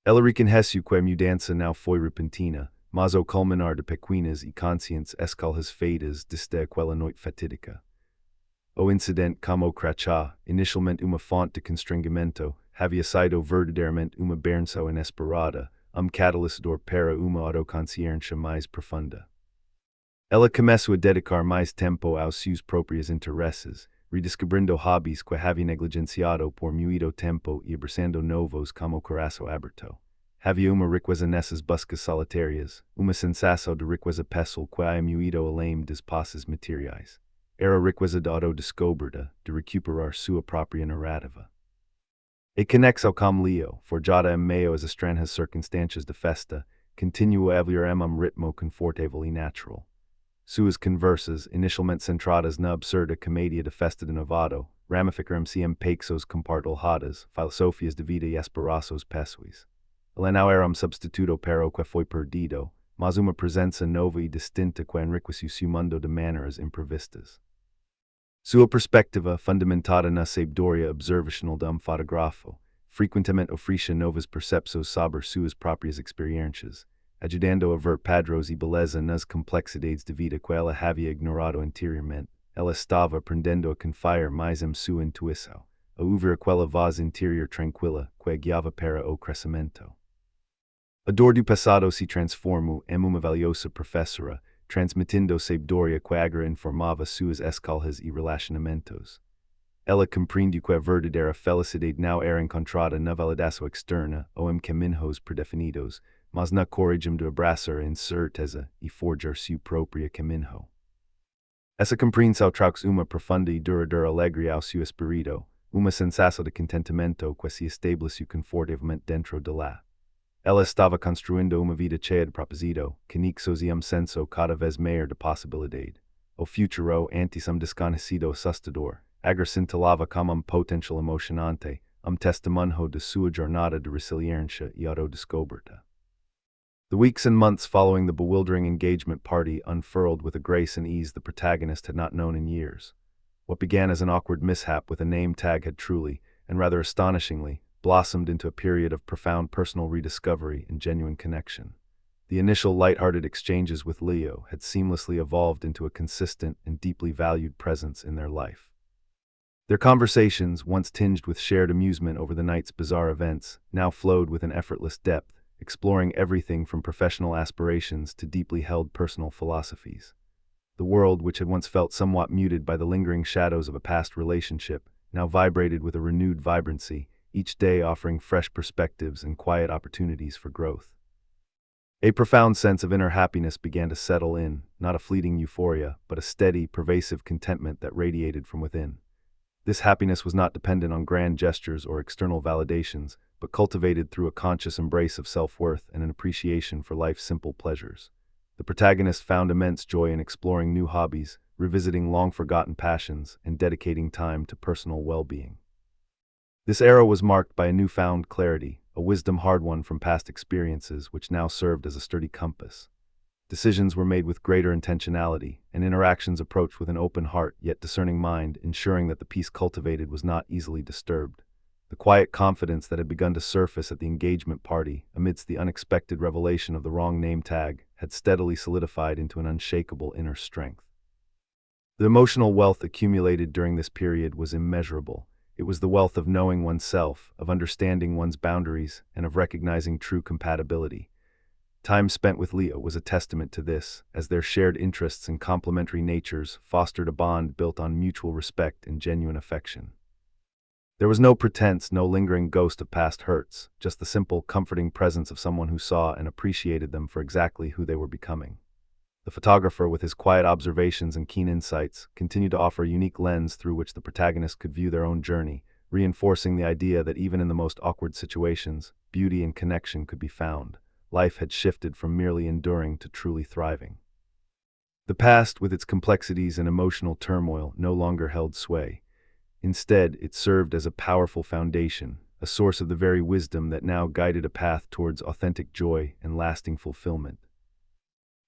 Ela reconheceu que a mudança não foi repentina, mas o culminar de pequenas e conscientes escolhas feitas desde aquela noite fatídica. O incidente como crachá, inicialmente uma fonte de constrangimento, havia sido verdadeiramente uma bênção inesperada, catalisador para uma autoconsciência mais profunda. Ela começou a dedicar mais tempo aos seus próprios interesses, redescobrindo hobbies que havia negligenciado por muito tempo e abraçando novos como o coração aberto. Havia uma riqueza nessas buscas solitárias, uma sensação de riqueza pessoal que a muito além das posses materiais. Era a riqueza de autodescoberta, de recuperar sua própria narrativa. E conexão com Leo, forjada em meio às estranhas circunstâncias de festa, continua a evoluir em ritmo confortável e natural. Suas conversas, inicialmente centradas na absurda comédia de festa de Novato, ramificaram-se em peixos compartilhadas, filosofias de vida e esperanças pessoais. Ela não era substituto para o que foi perdido, mas uma presença nova e distinta que enriquece o seu mundo de maneiras imprevistas. Sua perspectiva, fundamentada na sabedoria observacional de fotógrafo, frequentemente oferece novas percepções sobre suas próprias experiências, ajudando a ver padrões e beleza nas complexidades de vida que ela havia ignorado anteriormente. Ela estava aprendendo a confiar mais em sua intuição, a ouvir aquela voz interior tranquila que a guiava para o crescimento. A dor do passado se transformou em uma valiosa professora, transmitindo sabedoria que agora informava suas escolas e relacionamentos. Ela compreendeu que a verdadeira felicidade não era encontrada na validação externa ou em caminhos predefinidos, mas na coragem de abraçar a incerteza e forjar seu próprio caminho. Essa compreensão trouxe uma profunda e duradoura alegria ao seu espírito, uma sensação de contentamento que se estabeleceu confortavelmente dentro de lá. Ela estava construindo uma vida cheia de propósito, conexos e senso cada vez maior de possibilidade. O futuro, antes desconhecido assustador, agora cintilava como potencial emocionante, testemunho de sua jornada de resiliência e autodescoberta. The weeks and months following the bewildering engagement party unfurled with a grace and ease the protagonist had not known in years. What began as an awkward mishap with a name tag had truly, and rather astonishingly, blossomed into a period of profound personal rediscovery and genuine connection. The initial light-hearted exchanges with Leo had seamlessly evolved into a consistent and deeply valued presence in their life. Their conversations, once tinged with shared amusement over the night's bizarre events, now flowed with an effortless depth, exploring everything from professional aspirations to deeply held personal philosophies. The world, which had once felt somewhat muted by the lingering shadows of a past relationship, now vibrated with a renewed vibrancy, each day offering fresh perspectives and quiet opportunities for growth. A profound sense of inner happiness began to settle in, not a fleeting euphoria, but a steady, pervasive contentment that radiated from within. This happiness was not dependent on grand gestures or external validations, but cultivated through a conscious embrace of self-worth and an appreciation for life's simple pleasures. The protagonist found immense joy in exploring new hobbies, revisiting long-forgotten passions, and dedicating time to personal well-being. This era was marked by a newfound clarity, a wisdom hard-won from past experiences which now served as a sturdy compass. Decisions were made with greater intentionality, and interactions approached with an open heart yet discerning mind, ensuring that the peace cultivated was not easily disturbed. The quiet confidence that had begun to surface at the engagement party, amidst the unexpected revelation of the wrong name tag, had steadily solidified into an unshakable inner strength. The emotional wealth accumulated during this period was immeasurable. It was the wealth of knowing oneself, of understanding one's boundaries, and of recognizing true compatibility. Time spent with Leo was a testament to this, as their shared interests and complementary natures fostered a bond built on mutual respect and genuine affection. There was no pretense, no lingering ghost of past hurts, just the simple, comforting presence of someone who saw and appreciated them for exactly who they were becoming. The photographer, with his quiet observations and keen insights, continued to offer a unique lens through which the protagonist could view their own journey, reinforcing the idea that even in the most awkward situations, beauty and connection could be found. Life had shifted from merely enduring to truly thriving. The past, with its complexities and emotional turmoil, no longer held sway. Instead, it served as a powerful foundation, a source of the very wisdom that now guided a path towards authentic joy and lasting fulfillment.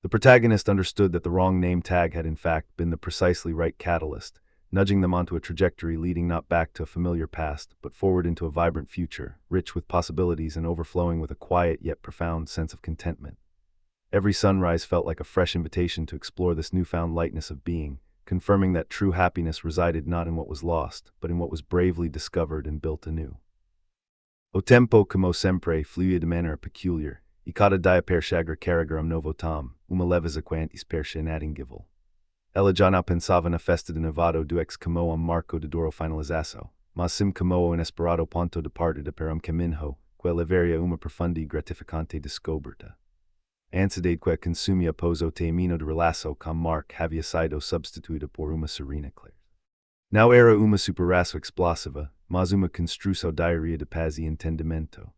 The protagonist understood that the wrong name tag had in fact been the precisely right catalyst, nudging them onto a trajectory leading not back to a familiar past, but forward into a vibrant future, rich with possibilities and overflowing with a quiet yet profound sense of contentment. Every sunrise felt like a fresh invitation to explore this newfound lightness of being, confirming that true happiness resided not in what was lost, but in what was bravely discovered and built anew. O tempo como sempre flui de manera peculiar, e cada dia per chegar carregar novo tom, uma leveza quantis per natingível. Ela já não pensava na festa de Nevado do ex como marco de duro finalização, mas sim como inesperado ponto de partida para caminho, que levaria uma profunda e gratificante descoberta. A ansiedade que consumia após o termino de relação com Mark havia sido substituída por uma serena clareza. Não era uma superação explosiva, mas uma construção diária de paz e entendimento.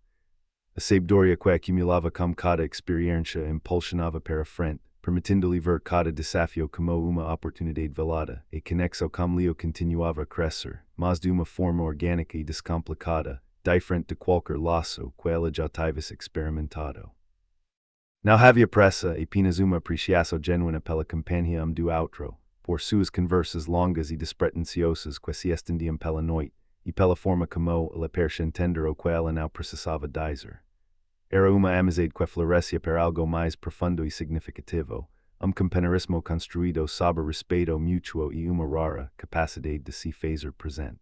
A sabedoria que acumulava com cada experiência impulsionava para a frente, permitindo-lhe ver cada desafio como uma oportunidade velada, e conexão com Leo continuava a crescer, mas de uma forma orgânica e descomplicada, diferente de qualquer laço que ela já tivesse experimentado. Now havia pressa e apenas uma apreciação genuína pela companhia do outro, por suas conversas longas e despretensiosas que se estendiam pela noite, e pela forma como ela parecia entender o que ela não precisava dizer. Era uma amizade que florescia per algo mais profundo e significativo, companheirismo construído sobre respeito mútuo e uma rara capacidade de se fazer presente.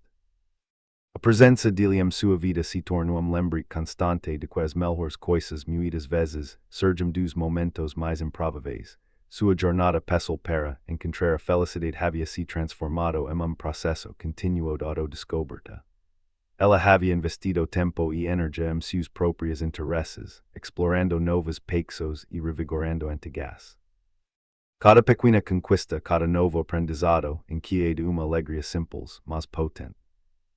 A presença dele em sua vida se tornou lembrete constante de que as melhores coisas muitas vezes surgem dos momentos mais improváveis. Sua jornada pessoal para encontrar a felicidade havia se transformado em processo continuo de autodescoberta. Ela havia investido tempo e energia em seus próprios interesses, explorando novos peixos e revigorando antigas. Cada pequena conquista, cada novo aprendizado, enchia de uma alegria simples, mas potente.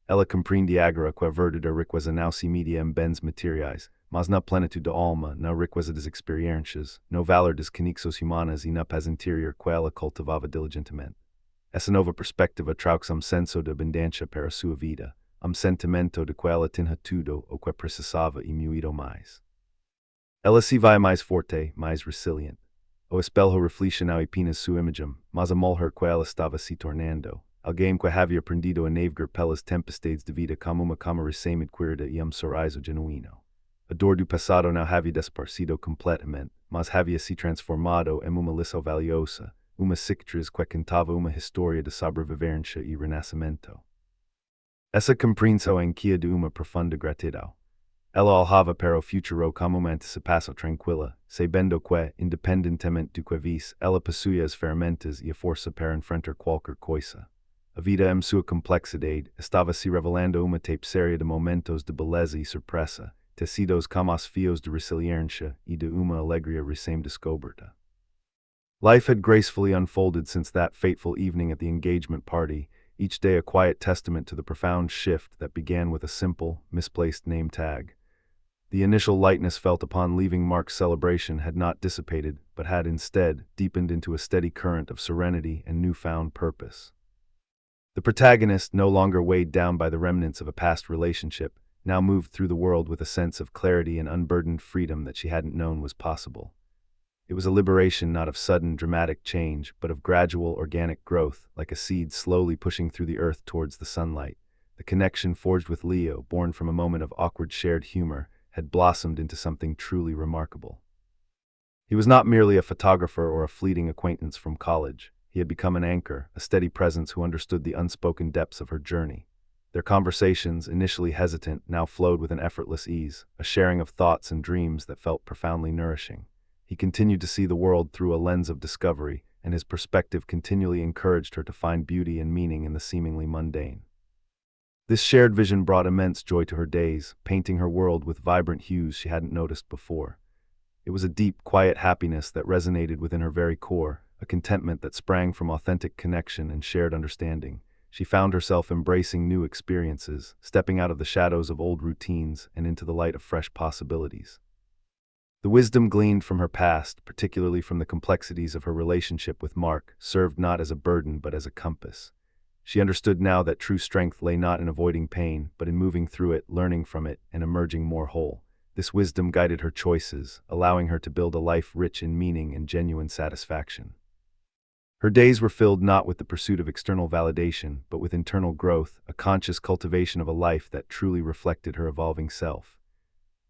Ela compreendia agora que a verdadeira riqueza não se media em bens materiais, mas na plenitude da alma, na riqueza das experiências, no valor das conexões humanas e na paz interior que ela cultivava diligentemente. Essa nova perspectiva trouxe senso de abundância para a sua vida, sentimento de que ela tinha tudo o que precisava e muito mais. Ela se vai mais forte, mais resiliente. O espelho refletia não apenas sua imagem, mas a mulher que ela estava se tornando. Alguém que havia aprendido a navegar pelas tempestades de vida como uma cama recém-adquirida e sorriso genuíno. A dor do passado não havia desaparecido completamente, mas havia se transformado em uma lição valiosa, uma cicatriz que contava uma história de sobrevivência e renascimento. Essa compreensão enchia de uma profunda gratidão. Ela olhava para o futuro como uma antecipação tranquila, sabendo que, independentemente do que visse, ela possuía as ferramentas e a força para enfrentar qualquer coisa. A vida em sua complexidade estava se revelando uma tapeçaria de momentos de beleza e surpresa, tecidos como os fios de resiliência e de uma alegria recém-descoberta. Life had gracefully unfolded since that fateful evening at the engagement party, each day a quiet testament to the profound shift that began with a simple, misplaced name tag. The initial lightness felt upon leaving Mark's celebration had not dissipated, but had instead deepened into a steady current of serenity and newfound purpose. The protagonist, no longer weighed down by the remnants of a past relationship, now moved through the world with a sense of clarity and unburdened freedom that she hadn't known was possible. It was a liberation not of sudden, dramatic change, but of gradual, organic growth, like a seed slowly pushing through the earth towards the sunlight. The connection forged with Leo, born from a moment of awkward shared humor, had blossomed into something truly remarkable. He was not merely a photographer or a fleeting acquaintance from college. He had become an anchor, a steady presence who understood the unspoken depths of her journey. Their conversations, initially hesitant, now flowed with an effortless ease, a sharing of thoughts and dreams that felt profoundly nourishing. He continued to see the world through a lens of discovery, and his perspective continually encouraged her to find beauty and meaning in the seemingly mundane. This shared vision brought immense joy to her days, painting her world with vibrant hues she hadn't noticed before. It was a deep, quiet happiness that resonated within her very core, a contentment that sprang from authentic connection and shared understanding. She found herself embracing new experiences, stepping out of the shadows of old routines and into the light of fresh possibilities. The wisdom gleaned from her past, particularly from the complexities of her relationship with Mark, served not as a burden but as a compass. She understood now that true strength lay not in avoiding pain, but in moving through it, learning from it, and emerging more whole. This wisdom guided her choices, allowing her to build a life rich in meaning and genuine satisfaction. Her days were filled not with the pursuit of external validation, but with internal growth, a conscious cultivation of a life that truly reflected her evolving self.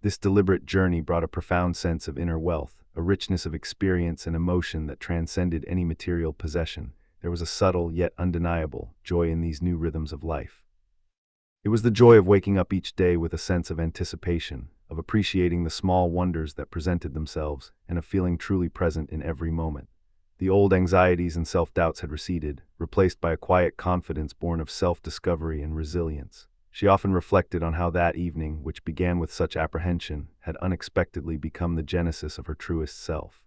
This deliberate journey brought a profound sense of inner wealth, a richness of experience and emotion that transcended any material possession. There was a subtle, yet undeniable, joy in these new rhythms of life. It was the joy of waking up each day with a sense of anticipation, of appreciating the small wonders that presented themselves, and of feeling truly present in every moment. The old anxieties and self-doubts had receded, replaced by a quiet confidence born of self-discovery and resilience. She often reflected on how that evening, which began with such apprehension, had unexpectedly become the genesis of her truest self.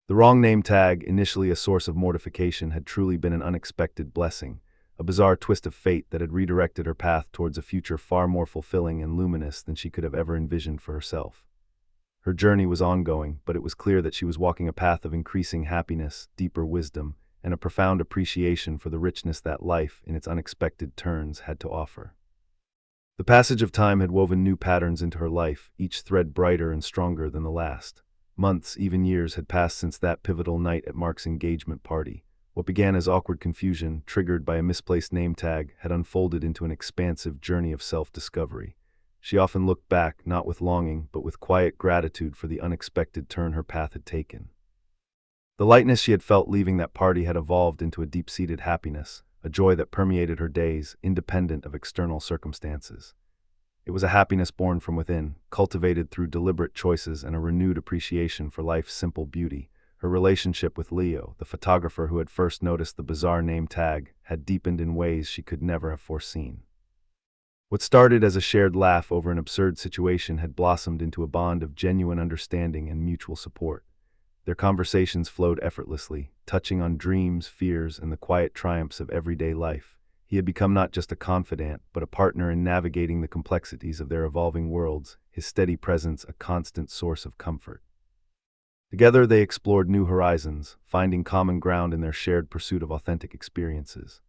The wrong name tag, initially a source of mortification, had truly been an unexpected blessing, a bizarre twist of fate that had redirected her path towards a future far more fulfilling and luminous than she could have ever envisioned for herself. Her journey was ongoing, but it was clear that she was walking a path of increasing happiness, deeper wisdom, and a profound appreciation for the richness that life, in its unexpected turns, had to offer. The passage of time had woven new patterns into her life, each thread brighter and stronger than the last. Months, even years, had passed since that pivotal night at Mark's engagement party. What began as awkward confusion, triggered by a misplaced name tag, had unfolded into an expansive journey of self-discovery. She often looked back, not with longing, but with quiet gratitude for the unexpected turn her path had taken. The lightness she had felt leaving that party had evolved into a deep-seated happiness, a joy that permeated her days, independent of external circumstances. It was a happiness born from within, cultivated through deliberate choices and a renewed appreciation for life's simple beauty. Her relationship with Leo, the photographer who had first noticed the bizarre name tag, had deepened in ways she could never have foreseen. What started as a shared laugh over an absurd situation had blossomed into a bond of genuine understanding and mutual support. Their conversations flowed effortlessly, touching on dreams, fears, and the quiet triumphs of everyday life. He had become not just a confidant, but a partner in navigating the complexities of their evolving worlds, his steady presence a constant source of comfort. Together they explored new horizons, finding common ground in their shared pursuit of authentic experiences.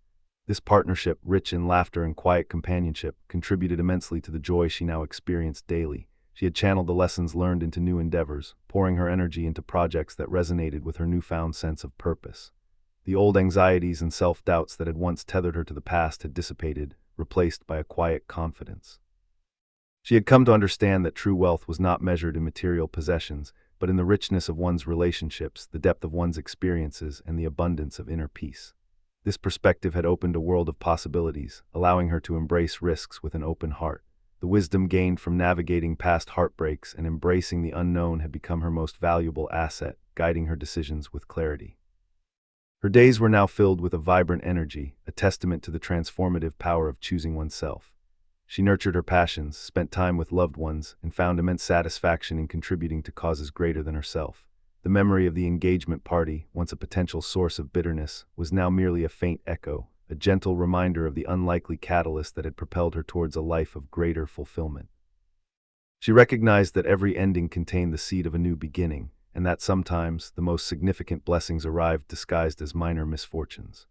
This partnership, rich in laughter and quiet companionship, contributed immensely to the joy she now experienced daily. She had channeled the lessons learned into new endeavors, pouring her energy into projects that resonated with her newfound sense of purpose. The old anxieties and self-doubts that had once tethered her to the past had dissipated, replaced by a quiet confidence. She had come to understand that true wealth was not measured in material possessions, but in the richness of one's relationships, the depth of one's experiences, and the abundance of inner peace. This perspective had opened a world of possibilities, allowing her to embrace risks with an open heart. The wisdom gained from navigating past heartbreaks and embracing the unknown had become her most valuable asset, guiding her decisions with clarity. Her days were now filled with a vibrant energy, a testament to the transformative power of choosing oneself. She nurtured her passions, spent time with loved ones, and found immense satisfaction in contributing to causes greater than herself. The memory of the engagement party, once a potential source of bitterness, was now merely a faint echo, a gentle reminder of the unlikely catalyst that had propelled her towards a life of greater fulfillment. She recognized that every ending contained the seed of a new beginning, and that sometimes the most significant blessings arrived disguised as minor misfortunes.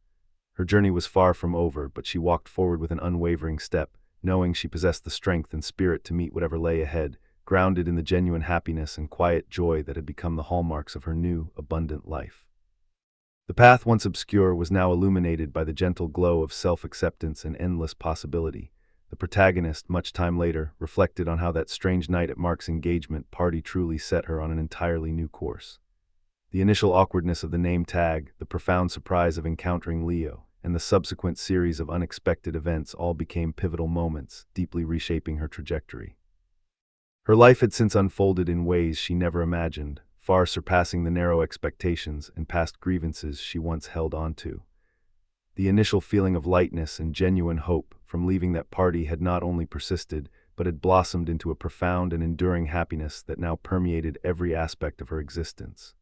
Her journey was far from over, but she walked forward with an unwavering step, knowing she possessed the strength and spirit to meet whatever lay ahead, grounded in the genuine happiness and quiet joy that had become the hallmarks of her new, abundant life. The path once obscure was now illuminated by the gentle glow of self-acceptance and endless possibility. The protagonist, much time later, reflected on how that strange night at Mark's engagement party truly set her on an entirely new course. The initial awkwardness of the name tag, the profound surprise of encountering Leo, and the subsequent series of unexpected events all became pivotal moments, deeply reshaping her trajectory. Her life had since unfolded in ways she never imagined, far surpassing the narrow expectations and past grievances she once held on to. The initial feeling of lightness and genuine hope from leaving that party had not only persisted, but had blossomed into a profound and enduring happiness that now permeated every aspect of her existence.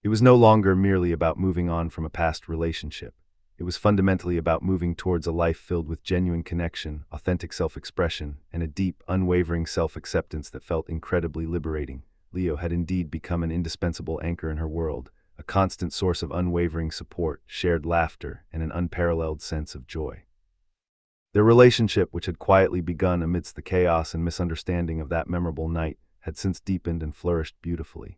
It was no longer merely about moving on from a past relationship. It was fundamentally about moving towards a life filled with genuine connection, authentic self-expression, and a deep, unwavering self-acceptance that felt incredibly liberating. Leo had indeed become an indispensable anchor in her world, a constant source of unwavering support, shared laughter, and an unparalleled sense of joy. Their relationship, which had quietly begun amidst the chaos and misunderstanding of that memorable night, had since deepened and flourished beautifully.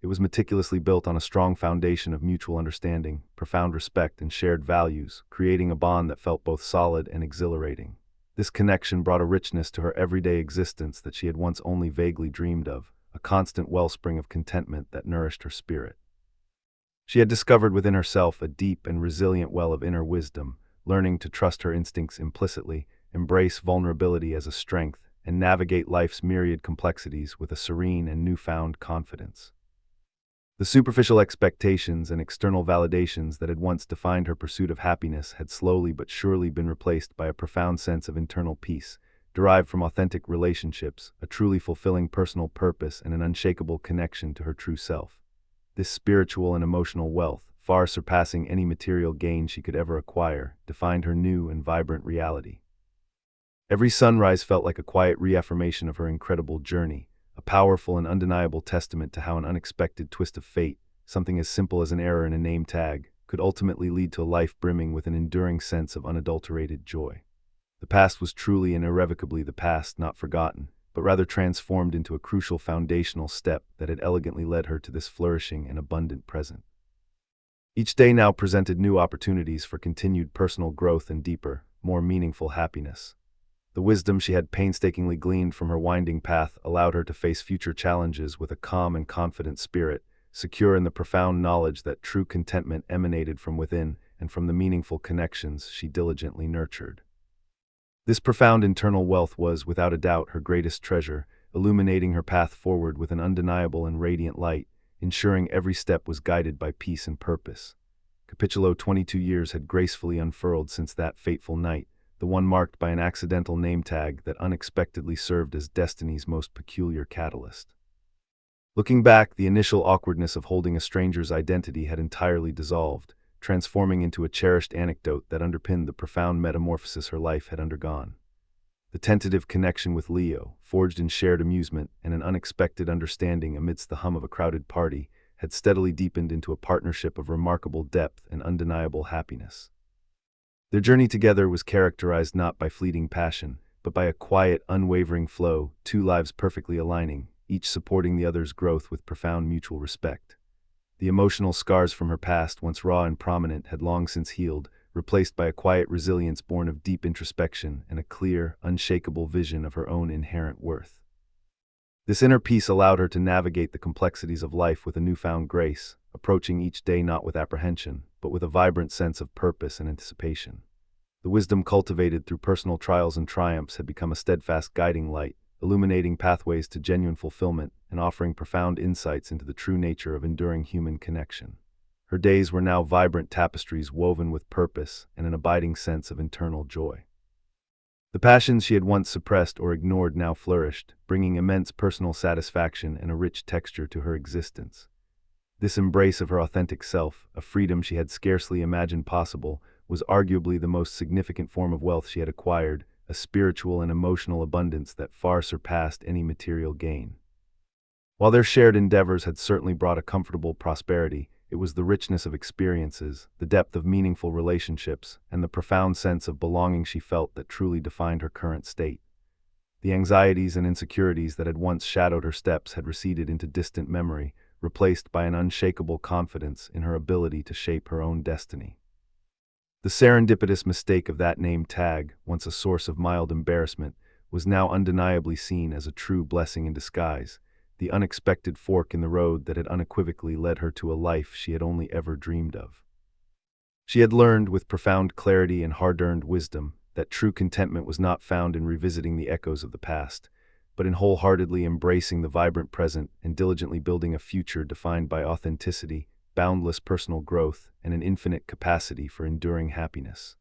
It was meticulously built on a strong foundation of mutual understanding, profound respect, and shared values, creating a bond that felt both solid and exhilarating. This connection brought a richness to her everyday existence that she had once only vaguely dreamed of, a constant wellspring of contentment that nourished her spirit. She had discovered within herself a deep and resilient well of inner wisdom, learning to trust her instincts implicitly, embrace vulnerability as a strength, and navigate life's myriad complexities with a serene and newfound confidence. The superficial expectations and external validations that had once defined her pursuit of happiness had slowly but surely been replaced by a profound sense of internal peace, derived from authentic relationships, a truly fulfilling personal purpose, and an unshakable connection to her true self. This spiritual and emotional wealth, far surpassing any material gain she could ever acquire, defined her new and vibrant reality. Every sunrise felt like a quiet reaffirmation of her incredible journey, a powerful and undeniable testament to how an unexpected twist of fate, something as simple as an error in a name tag, could ultimately lead to a life brimming with an enduring sense of unadulterated joy. The past was truly and irrevocably the past, not forgotten, but rather transformed into a crucial foundational step that had elegantly led her to this flourishing and abundant present. Each day now presented new opportunities for continued personal growth and deeper, more meaningful happiness. The wisdom she had painstakingly gleaned from her winding path allowed her to face future challenges with a calm and confident spirit, secure in the profound knowledge that true contentment emanated from within and from the meaningful connections she diligently nurtured. This profound internal wealth was, without a doubt, her greatest treasure, illuminating her path forward with an undeniable and radiant light, ensuring every step was guided by peace and purpose. Capitulo 22 years had gracefully unfurled since that fateful night, the one marked by an accidental name tag that unexpectedly served as destiny's most peculiar catalyst. Looking back, the initial awkwardness of holding a stranger's identity had entirely dissolved, transforming into a cherished anecdote that underpinned the profound metamorphosis her life had undergone. The tentative connection with Leo, forged in shared amusement and an unexpected understanding amidst the hum of a crowded party, had steadily deepened into a partnership of remarkable depth and undeniable happiness. Their journey together was characterized not by fleeting passion, but by a quiet, unwavering flow, two lives perfectly aligning, each supporting the other's growth with profound mutual respect. The emotional scars from her past, once raw and prominent, had long since healed, replaced by a quiet resilience born of deep introspection and a clear, unshakable vision of her own inherent worth. This inner peace allowed her to navigate the complexities of life with a newfound grace, approaching each day not with apprehension, but with a vibrant sense of purpose and anticipation. The wisdom cultivated through personal trials and triumphs had become a steadfast guiding light, illuminating pathways to genuine fulfillment and offering profound insights into the true nature of enduring human connection. Her days were now vibrant tapestries woven with purpose and an abiding sense of internal joy. The passions she had once suppressed or ignored now flourished, bringing immense personal satisfaction and a rich texture to her existence. This embrace of her authentic self, a freedom she had scarcely imagined possible, was arguably the most significant form of wealth she had acquired, a spiritual and emotional abundance that far surpassed any material gain. While their shared endeavors had certainly brought a comfortable prosperity, it was the richness of experiences, the depth of meaningful relationships, and the profound sense of belonging she felt that truly defined her current state. The anxieties and insecurities that had once shadowed her steps had receded into distant memory, replaced by an unshakable confidence in her ability to shape her own destiny. The serendipitous mistake of that name tag, once a source of mild embarrassment, was now undeniably seen as a true blessing in disguise, the unexpected fork in the road that had unequivocally led her to a life she had only ever dreamed of. She had learned, with profound clarity and hard-earned wisdom, that true contentment was not found in revisiting the echoes of the past, but in wholeheartedly embracing the vibrant present and diligently building a future defined by authenticity, boundless personal growth, and an infinite capacity for enduring happiness.